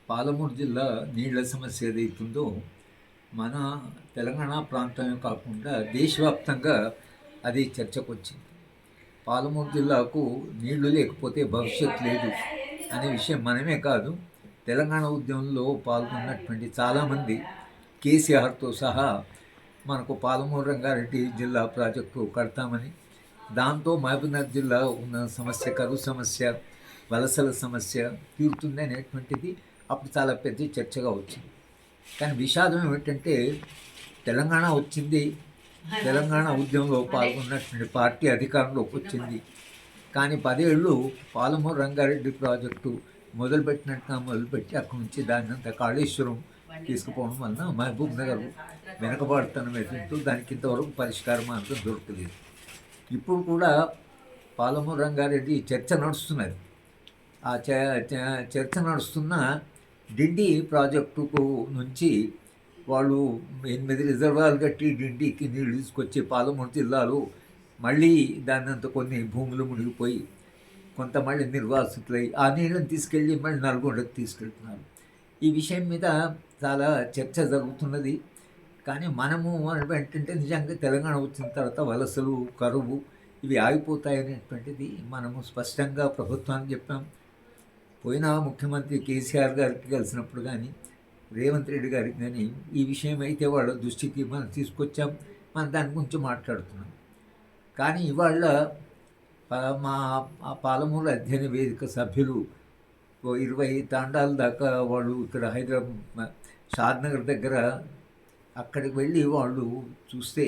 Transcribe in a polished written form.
పాలమూరు జిల్లా నీళ్ల సమస్య ఏదైతుందో మన తెలంగాణ ప్రాంతమే కాకుండా దేశవ్యాప్తంగా అది చర్చకొచ్చింది. పాలమూరు జిల్లాకు నీళ్లు లేకపోతే భవిష్యత్తు లేదు అనే విషయం మనమే కాదు, తెలంగాణ ఉద్యమంలో పాల్గొన్నటువంటి చాలామంది కేసీఆర్తో సహా మనకు పాలమూరు రంగారెడ్డి జిల్లా ప్రాజెక్టు కడతామని, దాంతో మహబూబ్నగర్ జిల్లా ఉన్న సమస్య, కరువు సమస్య, వలసల సమస్య తీరుతుంది అనేటువంటిది అప్పుడు చాలా పెద్ద చర్చగా వచ్చింది. కానీ విషాదం ఏమిటంటే తెలంగాణ వచ్చింది, తెలంగాణ ఉద్యమంలో పాల్గొన్నటువంటి పార్టీ అధికారంలోకి వచ్చింది. కానీ 10 ఏళ్ళు పాలమూరు రంగారెడ్డి ప్రాజెక్టు మొదలుపెట్టినట్టుగా మొదలుపెట్టి అక్కడి నుంచి దాన్ని అంత కాళేశ్వరం తీసుకుపోవడం వలన మహబూబ్ నగర్ వెనకబాటుతనం ఎదుగుతూ దానికి ఇంతవరకు పరిష్కార మార్గం దొరకలేదు. ఇప్పుడు కూడా పాలమూరు రంగారెడ్డి చర్చ నడుస్తున్నది. ఆ చర్చ నడుస్తున్న డిండి ప్రాజెక్టుకు నుంచి వాళ్ళు 8 రిజర్వాయర్లు కట్టి డిండికి నీళ్లు తీసుకొచ్చి పాలమూరు జిల్లాలో మళ్ళీ దాన్ని అంత కొన్ని భూములు మునిగిపోయి కొంత మళ్ళీ నిర్వాసితులై ఆ నీళ్ళని తీసుకెళ్ళి మళ్ళీ నల్గొండకు తీసుకెళ్తున్నారు. ఈ విషయం మీద చాలా చర్చ జరుగుతున్నది. కానీ మనము ఏంటంటే నిజంగా తెలంగాణ వచ్చిన తర్వాత వలసలు, కరువు ఇవి ఆగిపోతాయనేటువంటిది మనము స్పష్టంగా ప్రభుత్వానికి చెప్పాం. పోయిన ముఖ్యమంత్రి కేసీఆర్ గారికి కలిసినప్పుడు కానీ, రేవంత్ రెడ్డి గారికి కానీ ఈ విషయం అయితే వాళ్ళ దృష్టికి మనం తీసుకొచ్చాం. మనం దాని గురించి మాట్లాడుతున్నాం. కానీ ఇవాళ మా పాలమూరు అధ్యయన వేదిక సభ్యులు 20 తాండాల దాకా వాళ్ళు ఇక్కడ హైదరాబాద్ షాద్నగర్ దగ్గర అక్కడికి వెళ్ళి వాళ్ళు చూస్తే